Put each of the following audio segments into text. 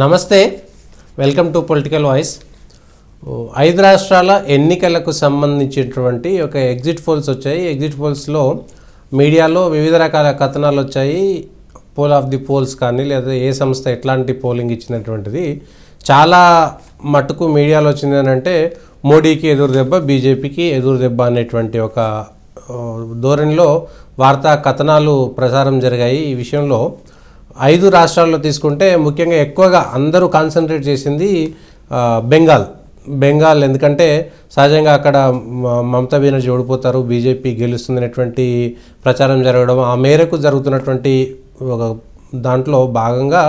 నమస్తే, welcome to political voice. 5 రాష్ట్రాల ఎన్నికలకు సంబంధించినటువంటి ఒక ఎగ్జిట్ పోల్స్ వచ్చాయి. ఎగ్జిట్ పోల్స్లో మీడియాలో వివిధ రకాల కథనాలు వచ్చాయి. పోల్ ఆఫ్ ది పోల్స్ కానీ లేదా ఏ సంస్థ ఎట్లాంటి పోలింగ్ ఇచ్చినటువంటిది చాలా మట్టుకు మీడియాలో వచ్చింది అని అంటే మోడీకి ఎదురు దెబ్బ, బీజేపీకి ఎదురు దెబ్బ అనేటువంటి ఒక ధోరణిలో వార్తా కథనాలు ప్రసారం జరిగాయి. ఈ విషయంలో 5 రాష్ట్రాల్లో తీసుకుంటే ముఖ్యంగా ఎక్కువగా అందరూ కాన్సన్ట్రేట్ చేసింది బెంగాల్. ఎందుకంటే సహజంగా అక్కడ మమతా బెనర్జీ ఓడిపోతారు, బీజేపీ గెలుస్తుందనేటువంటి ప్రచారం జరగడం, ఆ మేరకు జరుగుతున్నటువంటి ఒక దాంట్లో భాగంగా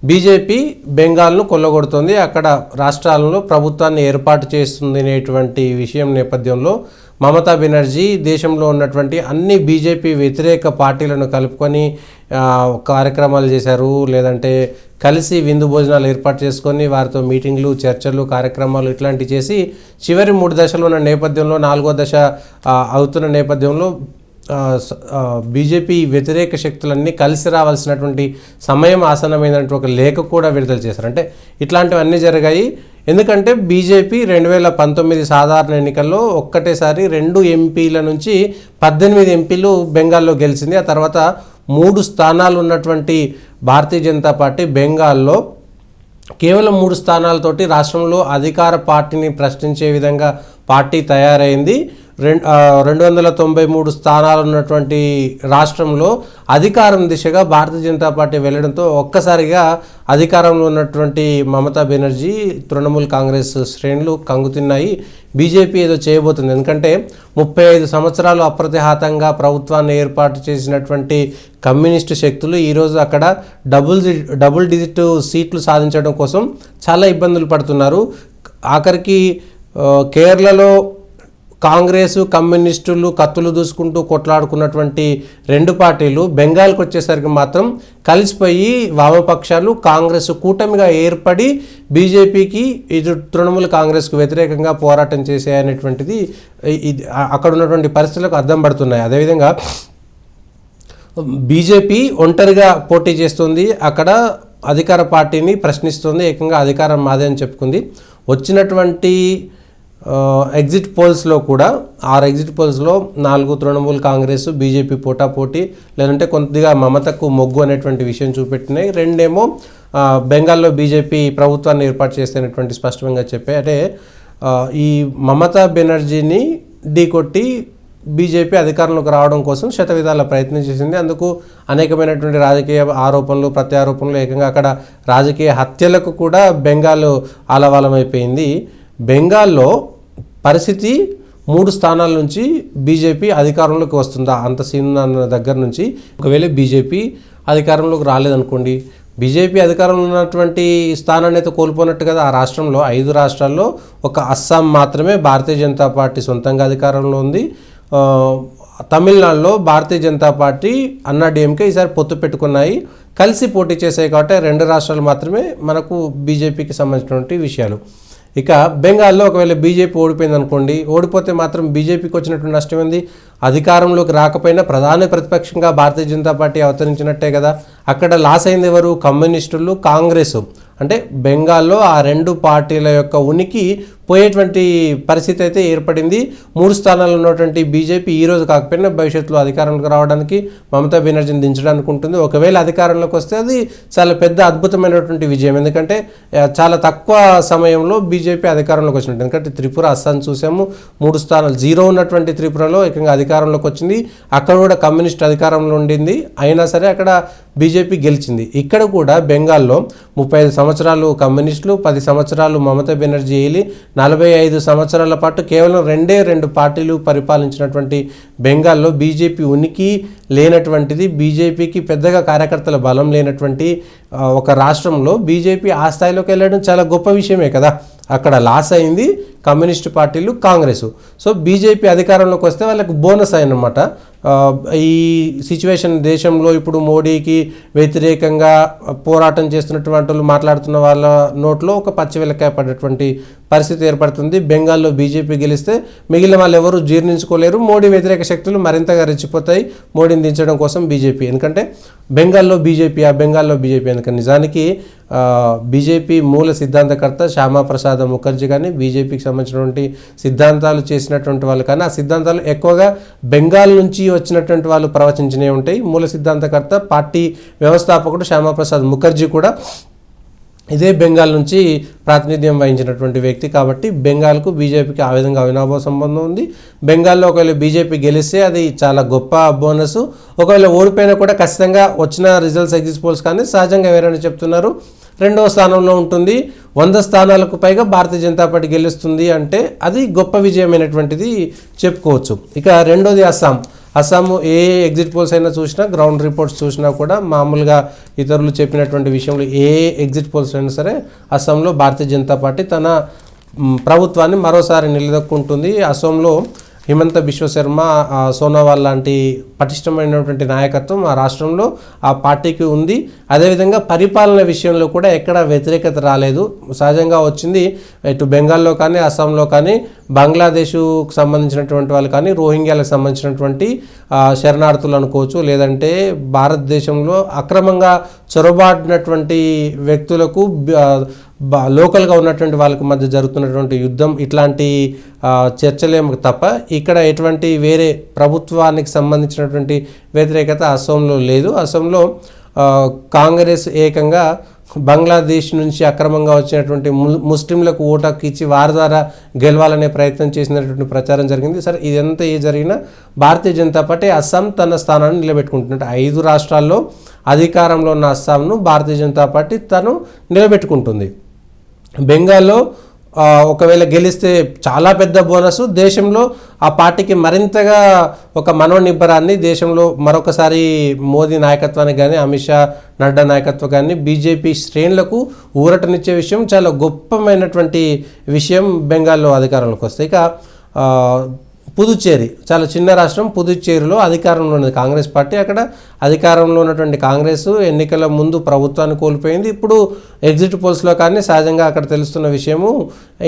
బీజేపీ బెంగాల్ను కొల్లగొడుతుంది. అక్కడ రాష్ట్రాలలో ప్రభుత్వాన్ని ఏర్పాటు చేస్తుంది అనేటువంటి విషయం నేపథ్యంలో మమతా బెనర్జీ దేశంలో ఉన్నటువంటి అన్ని బీజేపీ వ్యతిరేక పార్టీలను కలుపుకొని కార్యక్రమాలు చేశారు. లేదంటే కలిసి విందు భోజనాలు ఏర్పాటు చేసుకొని వారితో మీటింగ్లు, చర్చలు, కార్యక్రమాలు ఇట్లాంటివి చేసి చివరి 3 దశలు ఉన్న నేపథ్యంలో 4వ దశ అవుతున్న నేపథ్యంలో బీజేపీ వ్యతిరేక శక్తులన్నీ కలిసి రావాల్సినటువంటి సమయం ఆసన్నమైనటువంటి ఒక లేఖ కూడా విడుదల చేశారు. అంటే ఇట్లాంటివన్నీ జరిగాయి. ఎందుకంటే బీజేపీ 2019 సాధారణ ఎన్నికల్లో ఒక్కటేసారి 2 ఎంపీల నుంచి 18 ఎంపీలు బెంగాల్లో గెలిచింది. ఆ తర్వాత 3 స్థానాలు ఉన్నటువంటి భారతీయ జనతా పార్టీ బెంగాల్లో కేవలం 3 స్థానాలతోటి రాష్ట్రంలో అధికార పార్టీని ప్రశ్నించే విధంగా పార్టీ తయారైంది. 293 స్థానాలు ఉన్నటువంటి రాష్ట్రంలో అధికారం దిశగా భారతీయ జనతా పార్టీ వెళ్ళడంతో ఒక్కసారిగా అధికారంలో ఉన్నటువంటి మమతా బెనర్జీ, తృణమూల్ కాంగ్రెస్ శ్రేణులు కంగుతిన్నాయి. బీజేపీ ఏదో చేయబోతుంది. ఎందుకంటే 35 సంవత్సరాలు అప్రతిహాతంగా ప్రభుత్వాన్ని ఏర్పాటు చేసినటువంటి కమ్యూనిస్టు శక్తులు ఈరోజు అక్కడ డబుల్ డిజిట్ సీట్లు సాధించడం కోసం చాలా ఇబ్బందులు పడుతున్నారు. ఆఖరికి కేరళలో కాంగ్రెసు, కమ్యూనిస్టులు కత్తులు దూసుకుంటూ కొట్లాడుకున్నటువంటి 2 పార్టీలు బెంగాల్కి వచ్చేసరికి మాత్రం కలిసిపోయి వామపక్షాలు కాంగ్రెస్ కూటమిగా ఏర్పడి బీజేపీకి ఇటు తృణమూల్ కాంగ్రెస్కు వ్యతిరేకంగా పోరాటం చేసేయనేటువంటిది అక్కడ ఉన్నటువంటి పరిస్థితులకు అద్దం పడుతున్నాయి. అదేవిధంగా బీజేపీ ఒంటరిగా పోటీ చేస్తుంది, అక్కడ అధికార పార్టీని ప్రశ్నిస్తుంది, ఏకంగా అధికారం మాదే అని చెప్పుకుంది. వచ్చినటువంటి ఎగ్జిట్ పోల్స్లో కూడా 6 ఎగ్జిట్ పోల్స్లో 4 తృణమూల్ కాంగ్రెస్, బీజేపీ పోటాపోటీ, లేదంటే కొద్దిగా మమతకు మొగ్గు అనేటువంటి విషయం చూపెట్టినాయి. 2 బెంగాల్లో బీజేపీ ప్రభుత్వాన్ని ఏర్పాటు చేసేటువంటి స్పష్టంగా చెప్పాయి. అంటే ఈ మమతా బెనర్జీని ఢీకొట్టి బీజేపీ అధికారంలోకి రావడం కోసం శతవిధాల ప్రయత్నం చేసింది. అందుకు అనేకమైనటువంటి రాజకీయ ఆరోపణలు, ప్రత్యారోపణలు, ఏకంగా అక్కడ రాజకీయ హత్యలకు కూడా బెంగాల్ ఆలవాలమైపోయింది. బెంగాల్లో పరిస్థితి 3 స్థానాల నుంచి బీజేపీ అధికారంలోకి వస్తుందా అంత సీన్ అన్న దగ్గర నుంచి, ఒకవేళ బీజేపీ అధికారంలోకి రాలేదనుకోండి, బీజేపీ అధికారంలో ఉన్నటువంటి స్థానాన్ని అయితే కోల్పోనట్టు కదా. ఆ రాష్ట్రంలో 5 రాష్ట్రాల్లో ఒక అస్సాం మాత్రమే భారతీయ జనతా పార్టీ సొంతంగా అధికారంలో ఉంది. తమిళనాడులో భారతీయ జనతా పార్టీ, అన్నా డీఎంకే ఈసారి పొత్తు పెట్టుకున్నాయి, కలిసి పోటీ చేసాయి. కాబట్టి 2 రాష్ట్రాలు మాత్రమే మనకు బీజేపీకి సంబంధించినటువంటి విషయాలు. ఇక బెంగాల్లో ఒకవేళ బీజేపీ ఓడిపోయింది అనుకోండి, ఓడిపోతే మాత్రం బీజేపీకి వచ్చినటువంటి నష్టం ఏంది? అధికారంలోకి రాకపోయినా ప్రధాన ప్రతిపక్షంగా భారతీయ జనతా పార్టీ అవతరించినట్టే కదా. అక్కడ లాస్ అయింది ఎవరు? కమ్యూనిస్టులు, కాంగ్రెస్. అంటే బెంగాల్లో ఆ 2 పార్టీల యొక్క ఉనికి పోయేటువంటి పరిస్థితి అయితే ఏర్పడింది. 3 స్థానాల్లో ఉన్నటువంటి బీజేపీ ఈరోజు కాకపోయినా భవిష్యత్తులో అధికారంలోకి రావడానికి, మమతా బెనర్జీని దించడానికి ఉంటుంది. ఒకవేళ అధికారంలోకి వస్తే అది చాలా పెద్ద అద్భుతమైనటువంటి విజయం. ఎందుకంటే చాలా తక్కువ సమయంలో బీజేపీ అధికారంలోకి వచ్చినట్టు. ఎందుకంటే త్రిపుర, అస్సాం చూసాము, 3 స్థానాలు 0 ఉన్నటువంటి త్రిపురలో ఏకంగా అధికారంలోకి వచ్చింది. అక్కడ కూడా కమ్యూనిస్ట్ అధికారంలో ఉండింది, అయినా సరే అక్కడ బీజేపీ గెలిచింది. ఇక్కడ కూడా బెంగాల్లో 35 సంవత్సరాలు కమ్యూనిస్టులు, 10 సంవత్సరాలు మమతా బెనర్జీ ఏలి 45 సంవత్సరాల పాటు కేవలం 2 పార్టీలు పరిపాలించినటువంటి బెంగాల్లో బీజేపీ ఉనికి లేనటువంటిది, బీజేపీకి పెద్దగా కార్యకర్తల బలం లేనటువంటి ఒక రాష్ట్రంలో బీజేపీ ఆ స్థాయిలోకి వెళ్ళడం చాలా గొప్ప విషయమే కదా. అక్కడ లాస్ అయింది కమ్యూనిస్ట్ పార్టీలు, కాంగ్రెస్. సో బీజేపీ అధికారంలోకి వస్తే వాళ్ళకి బోనస్ అన్నమాట. ఈ సిచ్యువేషన్ దేశంలో ఇప్పుడు మోడీకి వ్యతిరేకంగా పోరాటం చేస్తున్నటువంటి వాళ్ళు మాట్లాడుతున్న వాళ్ళ నోట్లో ఒక పచ్చివెలకాయ పడేటువంటి పరిస్థితి ఏర్పడుతుంది. బెంగాల్లో బీజేపీ గెలిస్తే మిగిలిన వాళ్ళు ఎవరు జీర్ణించుకోలేరు. మోడీ వ్యతిరేక శక్తులు మరింతగా రెచ్చిపోతాయి మోడీని దించడం కోసం బీజేపీ. ఎందుకంటే బెంగాల్లో బీజేపీ ఎందుకంటే నిజానికి బీజేపీ మూల సిద్ధాంతకర్త శ్యామాప్రసాద్ ముఖర్జీ కానీ బీజేపీకి సంబంధించినటువంటి సిద్ధాంతాలు చేసినటువంటి వాళ్ళు కానీ ఆ సిద్ధాంతాలు ఎక్కువగా బెంగాల్ నుంచి వచ్చినటువంటి వాళ్ళు ప్రవచించినవి ఉంటాయి. మూల సిద్ధాంతకర్త పార్టీ వ్యవస్థాపకుడు శ్యామాప్రసాద్ ముఖర్జీ కూడా ఇదే బెంగాల్ నుంచి ప్రాతినిధ్యం వహించినటువంటి వ్యక్తి కాబట్టి బెంగాల్కు బీజేపీకి ఆ విధంగా అవినాభావ సంబంధం ఉంది. బెంగాల్లో ఒకవేళ బీజేపీ గెలిస్తే అది చాలా గొప్ప బోనస్. ఒకవేళ ఓడిపోయినా కూడా ఖచ్చితంగా వచ్చిన రిజల్ట్స్ ఎగ్జిట్ పోల్స్ కానీ సహజంగా ఎవరైనా చెప్తున్నారు 2వ స్థానంలో ఉంటుంది. 100 స్థానాలకు పైగా భారతీయ జనతా పార్టీ గెలుస్తుంది అంటే అది గొప్ప విజయమైనటువంటిది చెప్పుకోవచ్చు. ఇక రెండోది అస్సాము ఏ ఎగ్జిట్ పోల్స్ అయినా చూసినా గ్రౌండ్ రిపోర్ట్స్ చూసినా కూడా మామూలుగా ఇతరులు చెప్పినటువంటి విషయంలో ఏ ఎగ్జిట్ పోల్స్ అయినా సరే అస్సాంలో భారతీయ జనతా పార్టీ తన ప్రభుత్వాన్ని మరోసారి నిలదొక్కుంటుంది. అస్సాంలో హిమంత బిశ్వశర్మ, సోనోవాల్ లాంటి పటిష్టమైనటువంటి నాయకత్వం ఆ రాష్ట్రంలో ఆ పార్టీకి ఉంది. అదేవిధంగా పరిపాలన విషయంలో కూడా ఎక్కడ వ్యతిరేకత రాలేదు. సహజంగా వచ్చింది ఇటు బెంగాల్లో కానీ అస్సాంలో కానీ బంగ్లాదేశ్కు సంబంధించినటువంటి వాళ్ళు కానీ రోహింగ్యాలకు సంబంధించినటువంటి శరణార్థులు అనుకోవచ్చు, లేదంటే భారతదేశంలో అక్రమంగా చొరబాటినటువంటి వ్యక్తులకు లోకల్గా ఉన్నటువంటి వాళ్ళకి మధ్య జరుగుతున్నటువంటి యుద్ధం ఇట్లాంటి చర్చలేమో తప్ప ఇక్కడ ఎటువంటి వేరే ప్రభుత్వానికి సంబంధించినటువంటి వ్యతిరేకత అస్సాంలో లేదు. అస్సాంలో కాంగ్రెస్ ఏకంగా బంగ్లాదేశ్ నుంచి అక్రమంగా వచ్చినటువంటి ముస్లింలకు ఓటాకు ఇచ్చి వారి ద్వారా గెలవాలనే ప్రయత్నం చేసినటువంటి ప్రచారం జరిగింది. సరే ఇదంతా జరిగినా భారతీయ జనతా పార్టీ అస్సాం తన స్థానాన్ని నిలబెట్టుకుంటున్నట్టు 5 రాష్ట్రాల్లో అధికారంలో ఉన్న అస్సాంను భారతీయ జనతా పార్టీ తను నిలబెట్టుకుంటుంది. బెంగాల్లో ఒకవేళ గెలిస్తే చాలా పెద్ద బోనస్, దేశంలో ఆ పార్టీకి మరింతగా ఒక మనోనిబ్బరాన్ని దేశంలో మరొకసారి మోదీ నాయకత్వానికి కానీ అమిత్ షా నడ్డా నాయకత్వం కానీ బీజేపీ శ్రేణులకు ఊరటనిచ్చే విషయం, చాలా గొప్పమైనటువంటి విషయం బెంగాల్లో అధికారంలోకి వస్తే. ఇక పుదుచ్చేరి చాలా చిన్న రాష్ట్రం. పుదుచ్చేరిలో అధికారంలో ఉన్నది కాంగ్రెస్ పార్టీ. అక్కడ అధికారంలో ఉన్నటువంటి కాంగ్రెస్ ఎన్నికల ముందు ప్రభుత్వాన్ని కోల్పోయింది. ఇప్పుడు ఎగ్జిట్ పోల్స్లో కానీ సహజంగా అక్కడ తెలుస్తున్న విషయము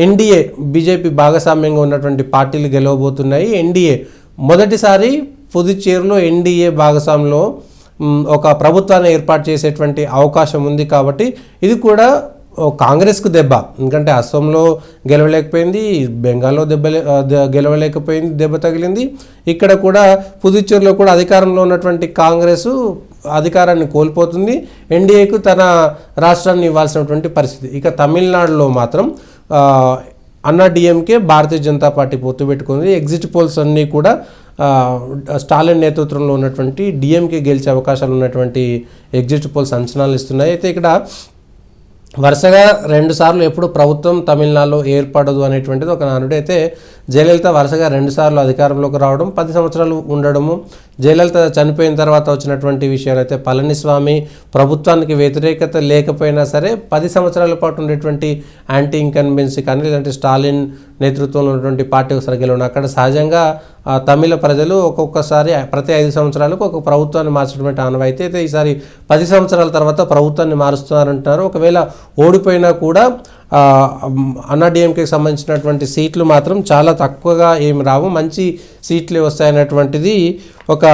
ఎన్డీఏ బీజేపీ భాగస్వామ్యంగా ఉన్నటువంటి పార్టీలు గెలవబోతున్నాయి. ఎన్డీఏ మొదటిసారి పుదుచ్చేరిలో ఎన్డీఏ భాగస్వామ్యంలో ఒక ప్రభుత్వాన్ని ఏర్పాటు చేసేటువంటి అవకాశం ఉంది. కాబట్టి ఇది కూడా కాంగ్రెస్కు దెబ్బ. ఎందుకంటే అస్సాంలో గెలవలేకపోయింది, బెంగాల్లో గెలవలేకపోయింది, దెబ్బ తగిలింది. ఇక్కడ కూడా పుదుచ్చేరిలో కూడా అధికారంలో ఉన్నటువంటి కాంగ్రెస్ అధికారాన్ని కోల్పోతుంది, ఎన్డీఏకు తన రాష్ట్రాన్ని ఇవ్వాల్సినటువంటి పరిస్థితి. ఇక తమిళనాడులో మాత్రం అన్నాడీఎంకే భారతీయ జనతా పార్టీ పొత్తు పెట్టుకుంది. ఎగ్జిట్ పోల్స్ అన్నీ కూడా స్టాలిన్ నేతృత్వంలో ఉన్నటువంటి డిఎంకే గెలిచే అవకాశాలు ఉన్నటువంటి ఎగ్జిట్ పోల్స్ అంచనాలు ఇస్తున్నాయి. అయితే ఇక్కడ వరుసగా 2 సార్లు ఎప్పుడు ప్రభుత్వం తమిళనాడులో ఏర్పడదు అనేటువంటిది ఒక నానుడి. అయితే జయలలిత వరుసగా 2 సార్లు అధికారంలోకి రావడం, 10 సంవత్సరాలు ఉండడము, జయలలిత చనిపోయిన తర్వాత వచ్చినటువంటి విషయాలు అయితే పళనిస్వామి ప్రభుత్వానికి వ్యతిరేకత లేకపోయినా సరే 10 సంవత్సరాల పాటు ఉండేటువంటి యాంటీ ఇన్కంబెన్సీ కానీ లేదంటే స్టాలిన్ నేతృత్వంలో ఉన్నటువంటి పార్టీ ఒకసారి గెలవడం. అక్కడ సహజంగా తమిళ ప్రజలు ఒక్కొక్కసారి ప్రతి 5 సంవత్సరాలకు ఒక ప్రభుత్వాన్ని మార్చడం ఆనవాయితీ. అయితే ఈసారి 10 సంవత్సరాల తర్వాత ప్రభుత్వాన్ని మారుస్తున్నారంటున్నారు. ఒకవేళ ఓడిపోయినా కూడా అన్నాడీఎంకేకి సంబంధించినటువంటి సీట్లు మాత్రం చాలా తక్కువగా ఏమి రావు, మంచి సీట్లే వస్తాయనేటువంటిది ఒక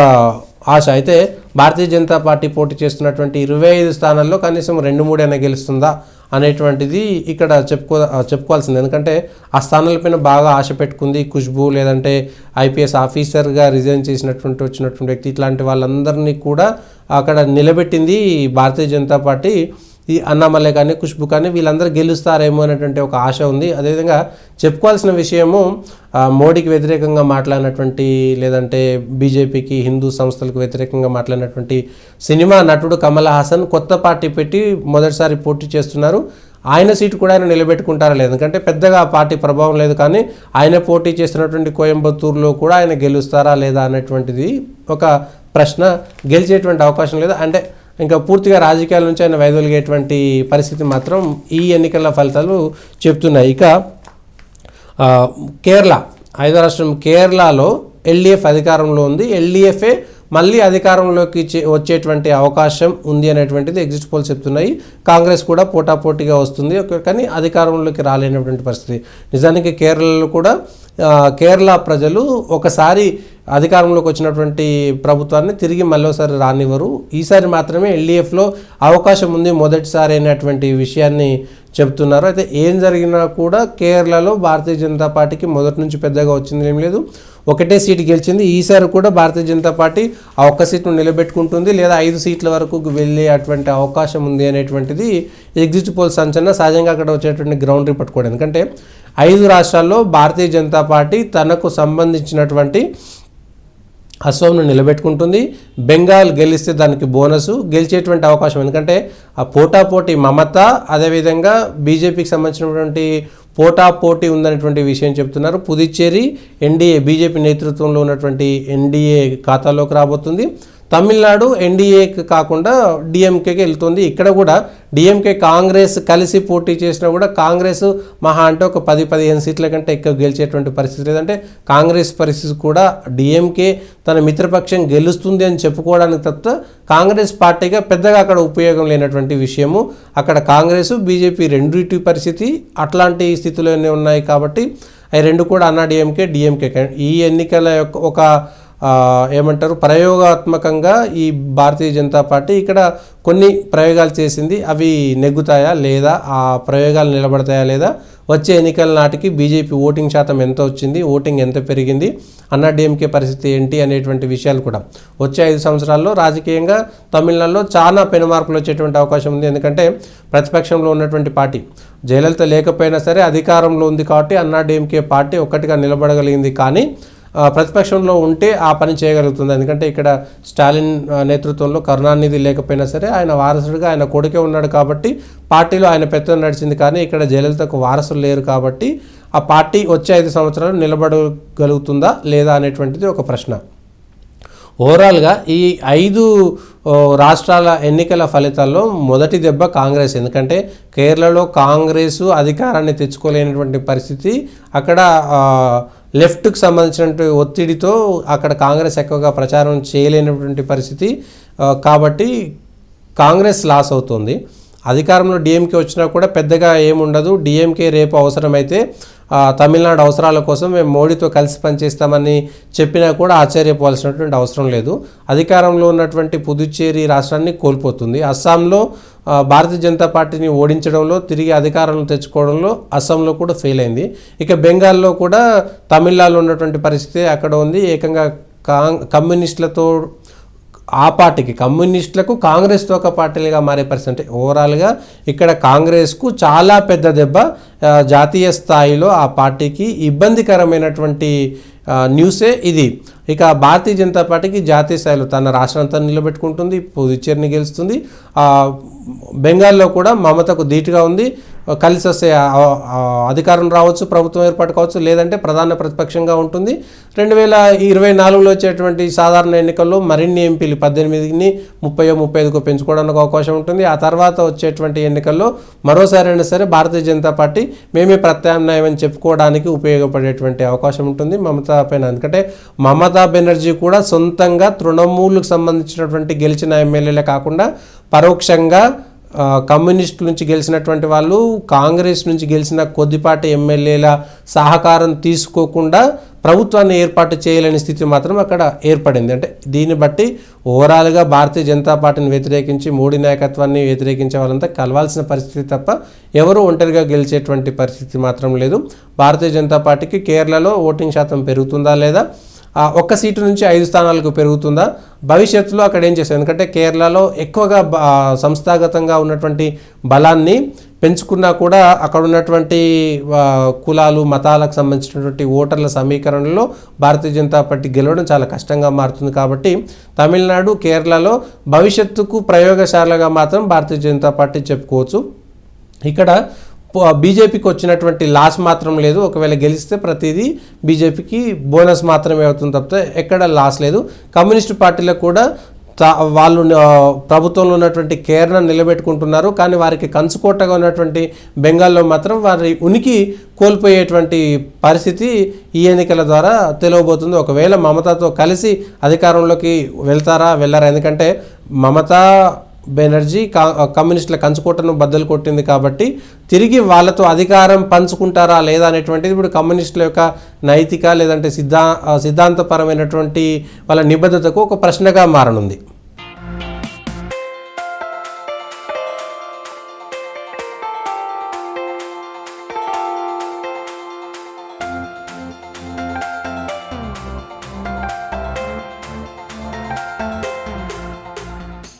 ఆశ. అయితే భారతీయ జనతా పార్టీ పోటీ చేస్తున్నటువంటి 25 స్థానాల్లో కనీసం 2-3 అయినా గెలుస్తుందా అనేటువంటిది ఇక్కడ చెప్పుకోవాల్సింది. ఎందుకంటే ఆ స్థానాలపైన బాగా ఆశ పెట్టుకుంది ఖుష్బూ, లేదంటే ఐపీఎస్ ఆఫీసర్గా రిజైన్ వచ్చినటువంటి వ్యక్తి, ఇట్లాంటి వాళ్ళందరినీ కూడా అక్కడ నిలబెట్టింది భారతీయ జనతా పార్టీ. ఈ అన్నామలై కానీ ఖుష్బూ కానీ వీళ్ళందరూ గెలుస్తారేమో అనేటువంటి ఒక ఆశ ఉంది. అదేవిధంగా చెప్పుకోవాల్సిన విషయము మోడీకి వ్యతిరేకంగా మాట్లాడినటువంటి లేదంటే బీజేపీకి హిందూ సంస్థలకు వ్యతిరేకంగా మాట్లాడినటువంటి సినిమా నటుడు కమల్ హాసన్ కొత్త పార్టీ పెట్టి మొదటిసారి పోటీ చేస్తున్నారు. ఆయన సీటు కూడా ఆయన నిలబెట్టుకుంటారా లేదు, ఎందుకంటే పెద్దగా ఆ పార్టీ ప్రభావం లేదు. కానీ ఆయన పోటీ చేస్తున్నటువంటి కోయంబత్తూరులో కూడా ఆయన గెలుస్తారా లేదా అనేటువంటిది ఒక ప్రశ్న. గెలిచేటువంటి అవకాశం లేదు, అంటే ఇంకా పూర్తిగా రాజకీయాల నుంచి ఆయన వైదొలిగేటువంటి పరిస్థితి మాత్రం ఈ ఎన్నికల ఫలితాలు చెప్తున్నాయి. ఇక కేరళ 5వ రాష్ట్రం కేరళలో ఎల్డీఎఫ్ అధికారంలో ఉంది. ఎల్డీఎఫే మళ్ళీ అధికారంలోకి వచ్చేటువంటి అవకాశం ఉంది అనేటువంటిది ఎగ్జిట్ పోల్స్ చెప్తున్నాయి. కాంగ్రెస్ కూడా పోటాపోటీగా వస్తుంది, కానీ అధికారంలోకి రాలేనటువంటి పరిస్థితి. నిజానికి కేరళలో కూడా కేరళ ప్రజలు ఒకసారి అధికారంలోకి వచ్చినటువంటి ప్రభుత్వాన్ని తిరిగి మళ్ళీసారి రానివ్వరు. ఈసారి మాత్రమే ఎల్డీఎఫ్లో అవకాశం ఉంది మొదటిసారి అయినటువంటి విషయాన్ని చెప్తున్నారు. అయితే ఏం జరిగినా కూడా కేరళలో భారతీయ జనతా పార్టీకి మొదటి నుంచి పెద్దగా వచ్చింది ఏం లేదు, ఒకటే సీటు గెలిచింది. ఈసారి కూడా భారతీయ జనతా పార్టీ ఆ ఒక్క సీట్ను నిలబెట్టుకుంటుంది, లేదా 5 సీట్ల వరకు వెళ్ళే అటువంటి అవకాశం ఉంది అనేటువంటిది ఎగ్జిట్ పోల్స్ అంచనా. సహజంగా అక్కడ వచ్చేటువంటి గ్రౌండ్ రిపోర్ట్ కూడా, ఎందుకంటే 5 రాష్ట్రాల్లో భారతీయ జనతా పార్టీ తనకు సంబంధించినటువంటి అసోంను నిలబెట్టుకుంటుంది. బెంగాల్ గెలిస్తే దానికి బోనసు, గెలిచేటువంటి అవకాశం. ఎందుకంటే ఆ పోటాపోటీ మమత, అదేవిధంగా బీజేపీకి సంబంధించినటువంటి పోటాపోటీ ఉందనేటువంటి విషయం చెప్తున్నారు. పుదుచ్చేరి ఎన్డీఏ బీజేపీ నేతృత్వంలో ఉన్నటువంటి ఎన్డీఏ ఖాతాలోకి రాబోతుంది. తమిళనాడు ఎన్డీఏకి కాకుండా డిఎంకేకి వెళ్తుంది. ఇక్కడ కూడా డిఎంకే కాంగ్రెస్ కలిసి పోటీ చేసినా కూడా కాంగ్రెస్ మహా అంటే ఒక 10-15 సీట్ల కంటే ఎక్కువ గెలిచేటువంటి పరిస్థితి లేదంటే కాంగ్రెస్ పరిస్థితి కూడా డిఎంకే తన మిత్రపక్షం గెలుస్తుంది అని చెప్పుకోవడానికి తప్ప కాంగ్రెస్ పార్టీగా పెద్దగా అక్కడ ఉపయోగం లేనటువంటి విషయము. అక్కడ కాంగ్రెస్ బీజేపీ రెండింటి పరిస్థితి అట్లాంటి స్థితిలోనే ఉన్నాయి. కాబట్టి అవి రెండు కూడా అన్నా డిఎంకే ఈ ఎన్నికల యొక్క ఒక ఏమంటారు ప్రయోగాత్మకంగా ఈ భారతీయ జనతా పార్టీ ఇక్కడ కొన్ని ప్రయోగాలు చేసింది. అవి నెగ్గుతాయా లేదా, ఆ ప్రయోగాలు నిలబడతాయా లేదా, వచ్చే ఎన్నికల నాటికి బీజేపీ ఓటింగ్ శాతం ఎంత వచ్చింది, ఓటింగ్ ఎంత పెరిగింది, అన్నా డిఎంకే పరిస్థితి ఏంటి అనేటువంటి విషయాలు కూడా వచ్చే 5 సంవత్సరాల్లో రాజకీయంగా తమిళనాడులో చాలా పెనుమార్పులు వచ్చేటువంటి అవకాశం ఉంది. ఎందుకంటే ప్రతిపక్షంలో ఉన్నటువంటి పార్టీ జయలలిత లేకపోయినా సరే అధికారంలో ఉంది కాబట్టి అన్నా డిఎంకే పార్టీ ఒక్కటిగా నిలబడగలిగింది. కానీ ప్రతిపక్షంలో ఉంటే ఆ పని చేయగలుగుతుంది. ఎందుకంటే ఇక్కడ స్టాలిన్ నేతృత్వంలో కరుణానిధి లేకపోయినా సరే ఆయన వారసుడిగా ఆయన కొడుకే ఉన్నాడు కాబట్టి పార్టీలో ఆయన పెత్తనం నడిచింది. కానీ ఇక్కడ జయలలితకు వారసులు లేరు కాబట్టి ఆ పార్టీ వచ్చే 5 సంవత్సరాలు నిలబడగలుగుతుందా లేదా అనేటువంటిది ఒక ప్రశ్న. ఓవరాల్గా ఈ 5 రాష్ట్రాల ఎన్నికల ఫలితాల్లో మొదటి దెబ్బ కాంగ్రెస్. ఎందుకంటే కేరళలో కాంగ్రెసు అధికారాన్ని తెచ్చుకోలేనటువంటి పరిస్థితి, అక్కడ లెఫ్ట్కి సంబంధించినటువంటి ఒత్తిడితో అక్కడ కాంగ్రెస్ ఎక్కువగా ప్రచారం చేయలేనటువంటి పరిస్థితి. కాబట్టి కాంగ్రెస్ లాస్ అవుతుంది. అధికారంలో డిఎంకే వచ్చినా కూడా పెద్దగా ఏముండదు. డిఎంకే రేపు అవసరమైతే తమిళనాడు అవసరాల కోసం మేము మోడీతో కలిసి పనిచేస్తామని చెప్పినా కూడా ఆశ్చర్యపోవాల్సినటువంటి అవసరం లేదు. అధికారంలో ఉన్నటువంటి పుదుచ్చేరి రాష్ట్రాన్ని కోల్పోతుంది. అస్సాంలో భారతీయ జనతా పార్టీని ఓడించడంలో, తిరిగి అధికారంలో తెచ్చుకోవడంలో అస్సాంలో కూడా ఫెయిల్ అయింది. ఇక బెంగాల్లో కూడా తమిళనాడులో ఉన్నటువంటి పరిస్థితి అక్కడ ఉంది. ఏకంగా కమ్యూనిస్టులతో ఆ పార్టీకి కమ్యూనిస్టులకు కాంగ్రెస్తో ఒక పార్టీలుగా మారే పరిస్థితి. అంటే ఓవరాల్గా ఇక్కడ కాంగ్రెస్కు చాలా పెద్ద దెబ్బ. జాతీయ స్థాయిలో ఆ పార్టీకి ఇబ్బందికరమైనటువంటి న్యూసే ఇది. ఇక భారతీయ జనతా పార్టీకి జాతీయ స్థాయిలో తన రాష్ట్రాంతా నిలబెట్టుకుంటుంది, పుదుచ్చేరిని గెలుస్తుంది. బెంగాల్లో కూడా మమతకు ధీటుగా ఉంది. కలిసి వస్తే అధికారం రావచ్చు, ప్రభుత్వం ఏర్పాటు కావచ్చు, లేదంటే ప్రధాన ప్రతిపక్షంగా ఉంటుంది. 2024లో వచ్చేటువంటి సాధారణ ఎన్నికల్లో మరిన్ని ఎంపీలు 18ని 30-35కు పెంచుకోవడానికి అవకాశం ఉంటుంది. ఆ తర్వాత వచ్చేటువంటి ఎన్నికల్లో మరోసారైనా సరే భారతీయ జనతా పార్టీ మేమే ప్రత్యామ్నాయం అని చెప్పుకోవడానికి ఉపయోగపడేటువంటి అవకాశం ఉంటుంది మమతా పైన. ఎందుకంటే మమతా బెనర్జీ కూడా సొంతంగా తృణమూల్కు సంబంధించినటువంటి గెలిచిన ఎమ్మెల్యేలే కాకుండా పరోక్షంగా కమ్యూనిస్టు నుంచి గెలిచినటువంటి వాళ్ళు, కాంగ్రెస్ నుంచి గెలిచిన కొద్దిపాటి ఎమ్మెల్యేల సహకారం తీసుకోకుండా ప్రభుత్వాన్ని ఏర్పాటు చేయలేని స్థితి మాత్రం అక్కడ ఏర్పడింది. అంటే దీన్ని బట్టి ఓవరాల్గా భారతీయ జనతా పార్టీని వ్యతిరేకించి మోడీ నాయకత్వాన్ని వ్యతిరేకించే వాళ్ళంతా కలవాల్సిన పరిస్థితి తప్ప ఎవరు ఒంటరిగా గెలిచేటువంటి పరిస్థితి మాత్రం లేదు. భారతీయ జనతా పార్టీకి కేరళలో ఓటింగ్ శాతం పెరుగుతుందా లేదా, ఒక్క సీటు నుంచి 5 స్థానాలకు పెరుగుతుందా, భవిష్యత్తులో అక్కడ ఏం చేస్తారు. ఎందుకంటే కేరళలో ఎక్కువగా సంస్థాగతంగా ఉన్నటువంటి బలాన్ని పెంచుకున్నా కూడా అక్కడ ఉన్నటువంటి కులాలు మతాలకు సంబంధించినటువంటి ఓటర్ల సమీకరణలో భారతీయ జనతా పార్టీ గెలవడం చాలా కష్టంగా మారుతుంది. కాబట్టి తమిళనాడు, కేరళలో భవిష్యత్తుకు ప్రయోగశాలగా మాత్రం భారతీయ జనతా పార్టీ చెప్పుకోవచ్చు. ఇక్కడ బీజేపీకి వచ్చినటువంటి లాస్ మాత్రం లేదు. ఒకవేళ గెలిస్తే ప్రతిదీ బీజేపీకి బోనస్ మాత్రమే అవుతుంది తప్పితే ఎక్కడ లాస్ లేదు. కమ్యూనిస్టు పార్టీలకు కూడా వాళ్ళు ప్రభుత్వంలో ఉన్నటువంటి కేర్ను నిలబెట్టుకుంటున్నారు. కానీ వారికి కంచుకోటగా ఉన్నటువంటి బెంగాల్లో మాత్రం వారి ఉనికి కోల్పోయేటువంటి పరిస్థితి ఈ ఎన్నికల ద్వారా తెలియబోతుంది. ఒకవేళ మమతాతో కలిసి అధికారంలోకి వెళ్ళారా? ఎందుకంటే మమతా బెనర్జీ కమ్యూనిస్టుల కంచుకోటను బద్దలు కొట్టింది కాబట్టి తిరిగి వాళ్ళతో అధికారం పంచుకుంటారా లేదా అనేటువంటిది ఇప్పుడు కమ్యూనిస్టుల యొక్క నైతిక లేదంటే సిద్ధాంతపరమైనటువంటి వాళ్ళ నిబద్ధతకు ఒక ప్రశ్నగా మారనుంది.